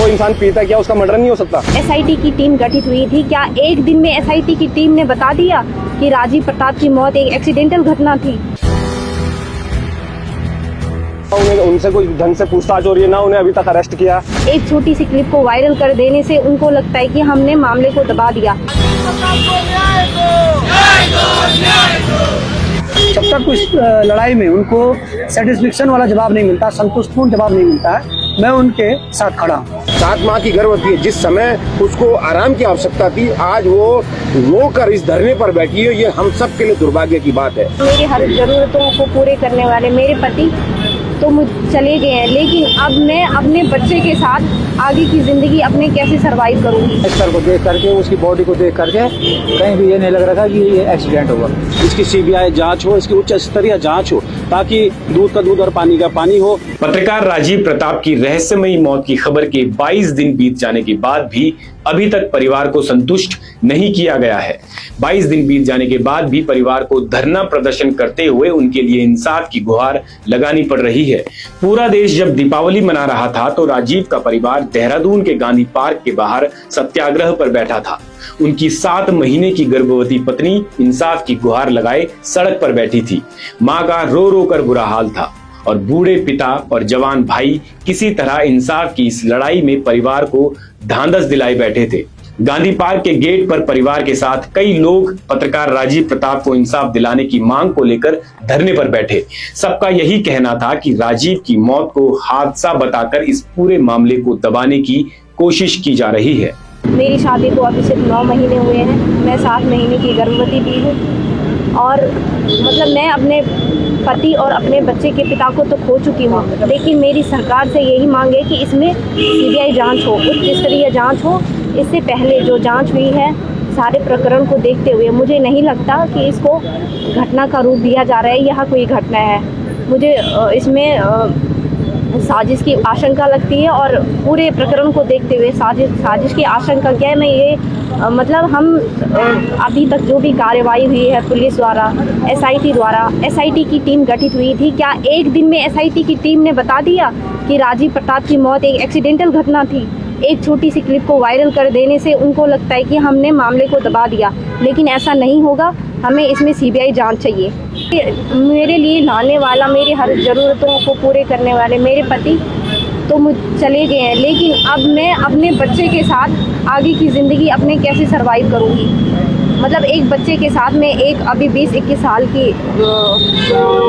कोई इंसान पीता है क्या उसका मर्डर नहीं हो सकता? एसआईटी की टीम गठित हुई थी, क्या एक दिन में एसआईटी की टीम ने बता दिया कि राजीव प्रताप की मौत एक एक्सीडेंटल घटना थी? उन्हें उनसे कोई ढंग से पूछताछ हो रही है ना, उन्हें अभी तक अरेस्ट किया। एक छोटी सी क्लिप को वायरल कर देने से उनको लगता है कि हमने मामले को दबा दिया। जब तक उस लड़ाई में उनको सेटिस्फेक्शन वाला जवाब नहीं मिलता, संतुष्टपूर्ण जवाब नहीं मिलता है, मैं उनके साथ खड़ा हूँ। 7 माह की गर्भवती है, जिस समय उसको आराम की आवश्यकता थी, आज वो रो कर इस धरने पर बैठी है। ये हम सब के लिए दुर्भाग्य की बात है। मेरी हर जरूरतों को पूरे करने वाले मेरे पति तो मुझ चले गए हैं, लेकिन अब मैं अपने बच्चे के साथ आगे की जिंदगी अपने कैसे सरवाइव करूंगी? सर को देख करके, उसकी बॉडी को देख करके कहीं भी ये नहीं लग रहा था कि ये एक्सीडेंट होगा। इसकी सीबीआई जांच हो, इसकी उच्च स्तरीय जांच हो, ताकि दूध का दूध और पानी का पानी हो। पत्रकार राजीव प्रताप की रहस्यमयी मौत की खबर के 22 दिन बीत जाने के बाद भी अभी तक परिवार को संतुष्ट नहीं किया गया है। 22 दिन बीत जाने के बाद भी परिवार को धरना प्रदर्शन करते हुए उनके लिए इंसाफ की गुहार लगानी पड़ रही है। पूरा देश जब दीपावली मना रहा था तो राजीव का परिवार देहरादून के गांधी पार्क के बाहर सत्याग्रह पर बैठा था। उनकी 7 महीने की गर्भवती पत्नी इंसाफ की गुहार लगाए सड़क पर बैठी थी। मां का रो रो कर बुरा हाल था और बूढ़े पिता और जवान भाई किसी तरह इंसाफ की इस लड़ाई में परिवार को ढांढस दिलाए बैठे थे। गांधी पार्क के गेट पर परिवार के साथ कई लोग पत्रकार राजीव प्रताप को इंसाफ दिलाने की मांग को लेकर धरने पर बैठे। सबका यही कहना था कि राजीव की मौत को हादसा बताकर इस पूरे मामले को दबाने की कोशिश की जा रही है। मेरी शादी को अभी सिर्फ 9 महीने हुए हैं। मैं 7 महीने की गर्भवती भी हूँ और मतलब मैं अपने पति और अपने बच्चे के पिता को तो खो चुकी हूँ, लेकिन मेरी सरकार से यही मांग है कि इसमें सीबीआई जांच हो, उच्च स्तरीय जांच हो। इससे पहले जो जांच हुई है, सारे प्रकरण को देखते हुए मुझे नहीं लगता कि इसको घटना का रूप दिया जा रहा है। यह कोई घटना है। मुझे इसमें साजिश की आशंका लगती है और पूरे प्रकरण को देखते हुए साजिश की आशंका क्या है, मैं ये मतलब हम अभी तक जो भी कार्यवाही हुई है पुलिस द्वारा, एसआईटी द्वारा, एसआईटी की टीम गठित हुई थी, क्या एक दिन में एसआईटी की टीम ने बता दिया कि राजीव प्रताप की मौत एक एक्सीडेंटल घटना थी? एक छोटी सी क्लिप को वायरल कर देने से उनको लगता है कि हमने मामले को दबा दिया, लेकिन ऐसा नहीं होगा। हमें इसमें सीबीआई जांच चाहिए। मेरे लिए लाने वाला, मेरी हर ज़रूरतों को पूरे करने वाले मेरे पति तो मुझ चले गए हैं, लेकिन अब मैं अपने बच्चे के साथ आगे की ज़िंदगी अपने कैसे सरवाइव करूँगी? मतलब एक बच्चे के साथ मैं एक अभी 20-21 साल की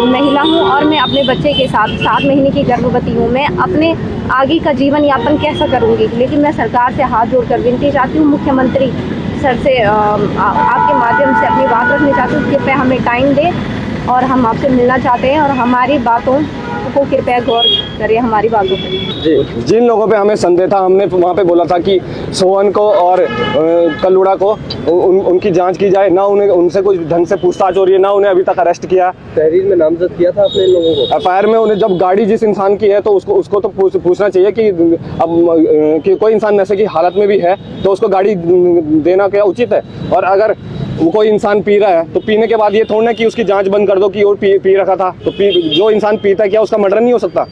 महिला हूँ और मैं अपने बच्चे के साथ 7 महीने की गर्भवती हूँ। मैं अपने आगे का जीवन यापन कैसा करूँगी? लेकिन मैं सरकार से हाथ जोड़कर विनती चाहती हूँ, मुख्यमंत्री सर से आपके माध्यम से अपनी बात रखनी चाहती हूँ। कृपया हमें टाइम दें और हम आपसे मिलना चाहते हैं और हमारी बातों को कृपया गौर करिए, हमारी बातों पर। जिन लोगों पे हमें संदेह था, हमने वहाँ पे बोला था कि सोहन को और कल्लूड़ा को उनकी जांच की जाए, ना उन्हें उनसे कोई ढंग से पूछताछ हो रही है, ना उन्हें अभी तक अरेस्ट किया। तहरीर में नामजद किया था अपने लोगों को। एफआईआर में उन्हें जब गाड़ी जिस इंसान की है तो उसको तो पूछना चाहिए कि अब कि कोई इंसान नशे की हालत में भी है तो उसको गाड़ी देना क्या उचित है? और अगर वो कोई इंसान पी रहा है तो पीने के बाद ये थोड़ा ना कि उसकी जांच बंद कर दो कि और पी रखा था, तो जो इंसान पीता है क्या उसका मर्डर नहीं हो सकता?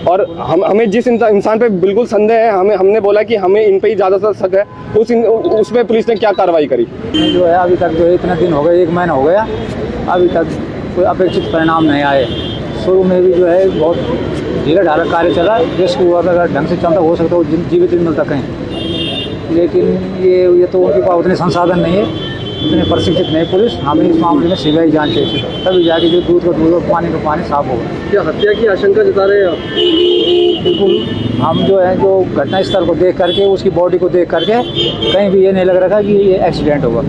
और हमें जिस इंसान पे बिल्कुल संदेह है, हमने बोला कि हमें इन पे ही ज़्यादातर शक है, उस पे पुलिस ने क्या कार्रवाई करी? जो है अभी तक जो है इतने दिन हो गए, 1 महीना हो गया, अभी तक कोई अपेक्षित परिणाम नहीं आए। शुरू में भी जो है बहुत ढीला ढाला कार्य चला, रेस्क्यू अगर ढंग से चलता हो सकता वो जीवित भी मिलता कहीं, लेकिन ये तो उनके पास उतने संसाधन नहीं है, उतने प्रशिक्षित नहीं पुलिस। हमें इस मामले में सीबीआई जांच चाहिए, तभी जाके जो दूध का दूध और पानी का पानी साफ होगा। क्या हत्या की आशंका जता रहे हैं आप? बिल्कुल। हम जो है जो घटना स्थल को देख करके, उसकी बॉडी को देख करके कहीं भी ये नहीं लग रहा था कि ये एक्सीडेंट होगा।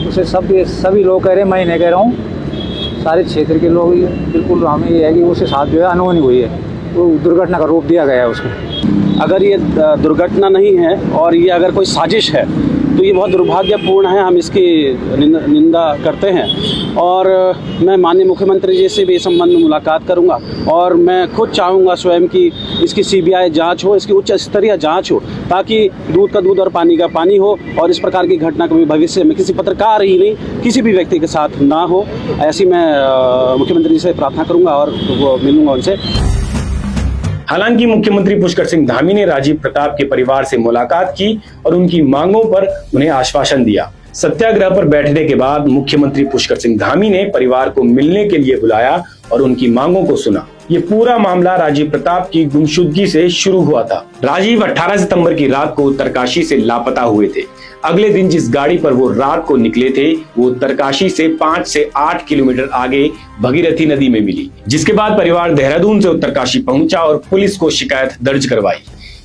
उसे सभी लोग कह रहे हैं, मैं नहीं कह रहा हूँ, सारे क्षेत्र के लोग बिल्कुल हमें ये है कि उसके साथ जो है अनहोनी हुई है, वो दुर्घटना का रूप दिया गया है उसको। अगर ये दुर्घटना नहीं है और ये अगर कोई साजिश है तो ये बहुत दुर्भाग्यपूर्ण है। हम इसकी निंदा करते हैं और मैं माननीय मुख्यमंत्री जी से भी इस संबंध में मुलाकात करूंगा और मैं खुद चाहूँगा स्वयं कि इसकी सीबीआई जांच हो, इसकी उच्च स्तरीय जांच हो, ताकि दूध का दूध और पानी का पानी हो और इस प्रकार की घटना कभी भविष्य में किसी पत्रकार ही नहीं किसी भी व्यक्ति के साथ ना हो। ऐसी मैं मुख्यमंत्री से प्रार्थना करूँगा और वो मिलूँगा उनसे। हालांकि मुख्यमंत्री पुष्कर सिंह धामी ने राजीव प्रताप के परिवार से मुलाकात की और उनकी मांगों पर उन्हें आश्वासन दिया। सत्याग्रह पर बैठने के बाद मुख्यमंत्री पुष्कर सिंह धामी ने परिवार को मिलने के लिए बुलाया और उनकी मांगों को सुना। ये पूरा मामला राजीव प्रताप की गुमशुदगी से शुरू हुआ था। राजीव 18 सितंबर की रात को उत्तरकाशी से लापता हुए थे। अगले दिन जिस गाड़ी पर वो रात को निकले थे वो उत्तरकाशी से 5 से 8 किलोमीटर आगे भगीरथी नदी में मिली, जिसके बाद परिवार देहरादून से उत्तरकाशी पहुंचा और पुलिस को शिकायत दर्ज करवाई।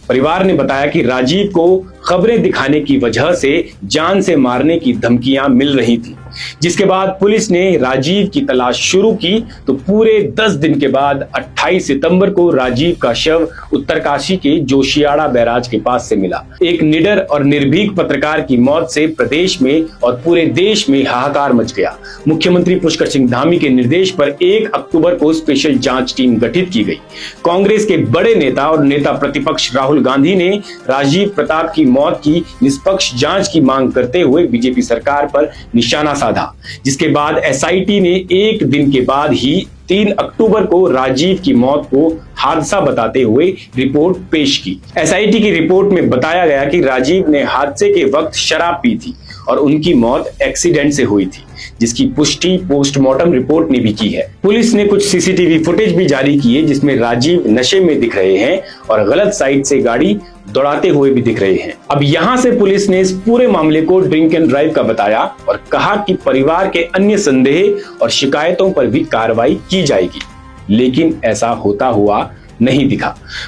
परिवार ने बताया कि राजीव को खबरें दिखाने की वजह से जान से मारने की धमकियां मिल रही थी, जिसके बाद पुलिस ने राजीव की तलाश शुरू की तो पूरे 10 दिन के बाद 28 सितंबर को राजीव का शव उत्तरकाशी के जोशियाड़ा बैराज के पास से मिला। एक निडर और निर्भीक पत्रकार की मौत से प्रदेश में और पूरे देश में हाहाकार मच गया। मुख्यमंत्री पुष्कर सिंह धामी के निर्देश पर 1 अक्टूबर को स्पेशल जांच टीम गठित की गई। कांग्रेस के बड़े नेता और नेता प्रतिपक्ष राहुल गांधी ने राजीव प्रताप की मौत की निष्पक्ष जांच की मांग करते हुए बीजेपी सरकार पर निशाना साधा, जिसके बाद एसआईटी ने एक दिन के बाद ही 3 अक्टूबर को राजीव की मौत को हादसा बताते हुए रिपोर्ट पेश की। एसआईटी की रिपोर्ट में बताया गया कि राजीव ने हादसे के वक्त शराब पी थी और उनकी मौत एक्सीडेंट से हुई थी, जिसकी पुष्टि पोस्टमार्टम रिपोर्ट ने भी की है। पुलिस ने कुछ सीसीटीवी फुटेज भी जारी की है जिसमें राजीव नशे में दिख रहे हैं और गलत साइड से गाड़ी दौड़ाते हुए भी दिख रहे हैं। अब यहां से पुलिस ने इस पूरे मामले को ड्रिंक एंड ड्राइव का बताया और कहा कि परिवार के अन्य संदेह और शिकायतों पर भी कार्रवाई की जाएगी, लेकिन ऐसा होता हुआ नहीं दिखा।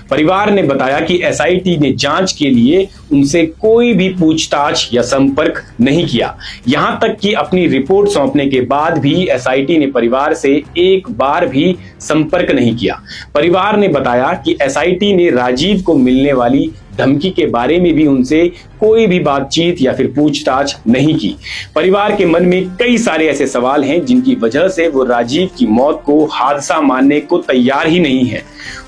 परिवार ने बताया कि एसआईटी ने जांच के लिए उनसे कोई भी पूछताछ या संपर्क नहीं किया। यहां तक कि अपनी रिपोर्ट सौंपने के बाद भी एसआईटी ने परिवार से एक बार भी संपर्क नहीं किया। परिवार ने बताया कि एसआईटी ने राजीव को मिलने वाली धमकी के बारे में भी उनसे कोई भी बातचीत या फिर पूछताछ नहीं की। परिवार के मन में कई सारे ऐसे सवाल हैं जिनकी वजह से वो राजीव की मौत को हादसा मानने को तैयार ही नहीं है।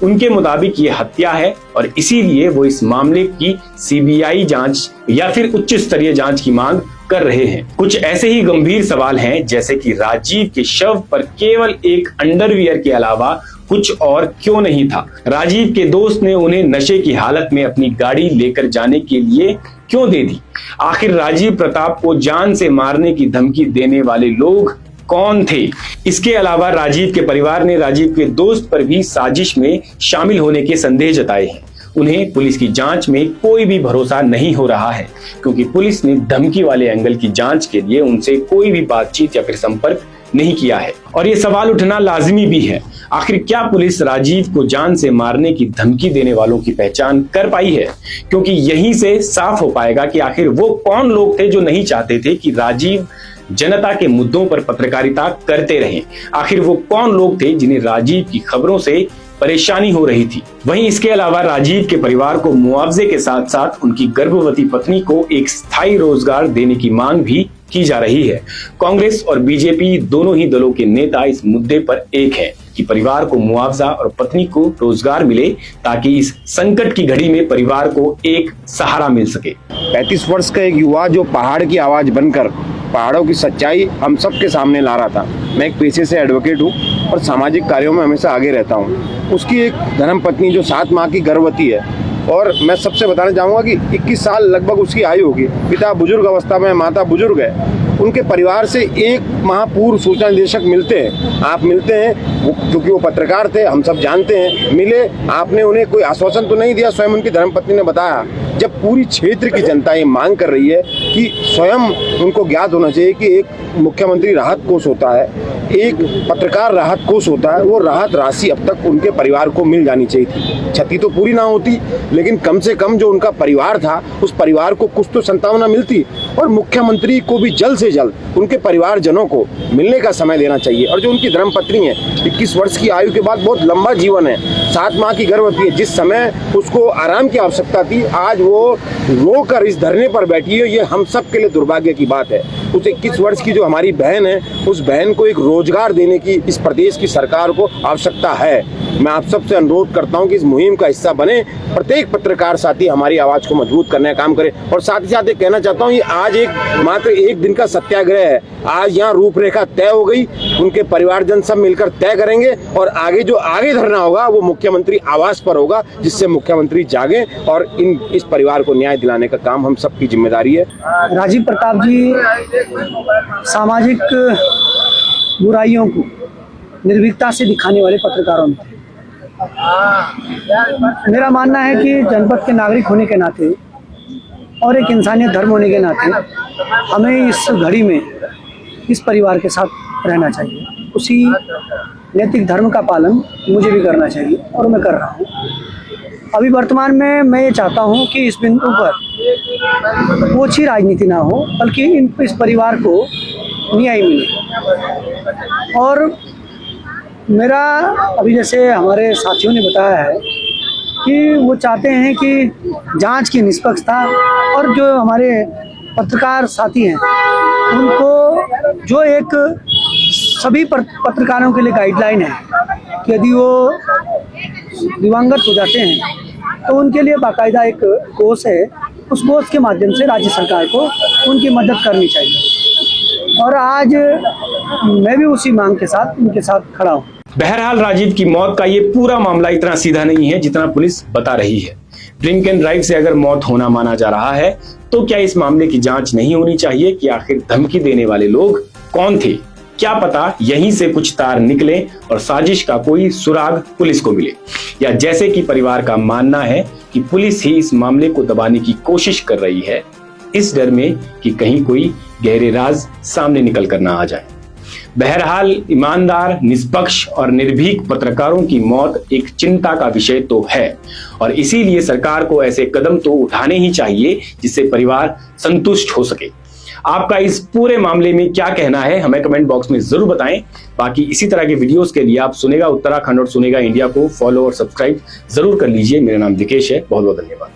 उनके मुताबिक ये हत्या है और इसीलिए वो इस मामले की सीबीआई जांच या फिर उच्च स्तरीय जांच की मांग कर रहे हैं। कुछ ऐसे ही गंभीर सवाल हैं जैसे कि राजीव के शव पर केवल एक अंडरवियर के अलावा कुछ और क्यों नहीं था। राजीव के दोस्त ने उन्हें नशे की हालत में अपनी गाड़ी लेकर जाने के लिए क्यों दे दी। आखिर राजीव प्रताप को जान से मारने की धमकी देने वाले लोग कौन थे। इसके अलावा राजीव के परिवार ने राजीव के दोस्त पर भी साजिश में शामिल होने के संदेह जताए हैं। उन्हें पुलिस की जांच में कोई भी भरोसा नहीं हो रहा है क्योंकि पुलिस ने धमकी वाले एंगल की जांच के लिए उनसे कोई भी बातचीत या फिर संपर्क नहीं किया है। और ये सवाल उठना लाजिमी भी है, आखिर क्या पुलिस राजीव को जान से मारने की धमकी देने वालों की पहचान कर पाई है? क्योंकि यहीं से साफ हो पाएगा कि आखिर वो कौन लोग थे जो नहीं चाहते थे कि राजीव जनता के मुद्दों पर पत्रकारिता करते रहें। आखिर वो कौन लोग थे जिन्हें राजीव की खबरों से परेशानी हो रही थी। वहीं इसके अलावा राजीव के परिवार को मुआवजे के साथ साथ उनकी गर्भवती पत्नी को एक स्थायी रोजगार देने की मांग भी की जा रही है। कांग्रेस और बीजेपी दोनों ही दलों के नेता इस मुद्दे पर एक हैं कि परिवार को मुआवजा और पत्नी को रोजगार मिले ताकि इस संकट की घड़ी में परिवार को एक सहारा मिल सके। 35 वर्ष का एक युवा जो पहाड़ की आवाज बनकर पहाड़ों की सच्चाई हम सबके सामने ला रहा था। मैं एक पेशे से एडवोकेट हूँ और सामाजिक कार्यों में हमेशा आगे रहता हूँ। उसकी एक धर्मपत्नी जो 7 माह की गर्भवती है और मैं सबसे बताना चाहूँगा कि 21 साल लगभग उसकी आयु होगी। पिता बुजुर्ग अवस्था में, माता बुजुर्ग है। उनके परिवार से 1 माह पूर्व सूचना निदेशक मिलते हैं। आप मिलते हैं क्योंकि वो पत्रकार थे, हम सब जानते हैं। मिले, आपने उन्हें कोई आश्वासन तो नहीं दिया। स्वयं उनकी धर्मपत्नी ने बताया जब पूरी क्षेत्र की जनता ये मांग कर रही है कि स्वयं उनको ज्ञात होना चाहिए कि एक मुख्यमंत्री राहत कोष होता है, एक पत्रकार राहत कोष होता है, वो राहत राशि अब तक उनके परिवार को मिल जानी चाहिए थी। क्षति तो पूरी ना होती लेकिन कम से कम जो उनका परिवार था उस परिवार को कुछ तो संतावना मिलती और मुख्यमंत्री को भी जल्द से जल्द उनके परिवारजनों को मिलने का समय देना चाहिए। और जो उनकी धर्मपत्नी है 21 वर्ष की आयु के बाद बहुत लंबा जीवन है, 7 माह की गर्भवती है, जिस समय उसको आराम की आवश्यकता थी आज वो रोकर इस धरने पर बैठी है। ये हम सब के लिए दुर्भाग्य की बात है। उस 21 वर्ष की जो हमारी बहन है, उस बहन को एक रोजगार देने की इस प्रदेश की सरकार को आवश्यकता है। मैं आप सबसे अनुरोध करता हूं कि इस मुहिम का हिस्सा बने, प्रत्येक पत्रकार साथी हमारी आवाज को मजबूत करने का काम करे। और साथ ही साथ ये कहना चाहता हूं, ये आज मात्र एक दिन का सत्याग्रह है। आज यहाँ रूपरेखा तय हो गई, उनके परिवारजन सब मिलकर तय करेंगे और आगे जो आगे धरना होगा वो मुख्यमंत्री आवास पर होगा, जिससे मुख्यमंत्री जागे और इस परिवार को न्याय दिलाने का काम हम सबकी जिम्मेदारी है। राजीव प्रताप जी सामाजिक बुराइयों को निर्भीकता से दिखाने वाले पत्रकारों में थे। मेरा मानना है कि जनपद के नागरिक होने के नाते और एक इंसानियत धर्म होने के नाते हमें इस घड़ी में इस परिवार के साथ रहना चाहिए। उसी नैतिक धर्म का पालन मुझे भी करना चाहिए और मैं कर रहा हूँ। अभी वर्तमान में मैं ये चाहता हूँ कि इस बिंदु पर ओछी राजनीति ना हो, बल्कि इस परिवार को न्याय मिले। और मेरा अभी जैसे हमारे साथियों ने बताया है कि वो चाहते हैं कि जांच की निष्पक्षता, और जो हमारे पत्रकार साथी हैं उनको जो एक सभी पत्रकारों के लिए गाइडलाइन है कि यदि वो दिवंगत हो जाते हैं तो उनके लिए बाकायदा एक कोष है, उस कोष के माध्यम से राज्य सरकार को उनकी मदद करनी चाहिए। और आज मैं भी उसी मांग के साथ उनके साथ खड़ा हूँ। बहरहाल राजीव की मौत का ये पूरा मामला इतना सीधा नहीं है जितना पुलिस बता रही है। ड्रिंक एंड ड्राइव से अगर मौत होना माना जा रहा है तो क्या इस मामले की जांच नहीं होनी चाहिए कि आखिर धमकी देने वाले लोग कौन थे? क्या पता यहीं से कुछ तार निकले और साजिश का कोई सुराग पुलिस को मिले, या जैसे कि परिवार का मानना है कि पुलिस ही इस मामले को दबाने की कोशिश कर रही है, इस डर में कि कहीं कोई गहरे राज सामने निकल कर ना आ जाए। बहरहाल ईमानदार, निष्पक्ष और निर्भीक पत्रकारों की मौत एक चिंता का विषय तो है और इसीलिए सरकार को ऐसे कदम तो उठाने ही चाहिए जिससे परिवार संतुष्ट हो सके। आपका इस पूरे मामले में क्या कहना है हमें कमेंट बॉक्स में जरूर बताएं। बाकी इसी तरह के वीडियोस के लिए आप सुनेगा उत्तराखंड और सुनेगा इंडिया को फॉलो और सब्सक्राइब जरूर कर लीजिए। मेरा नाम दिकेश है। बहुत बहुत धन्यवाद।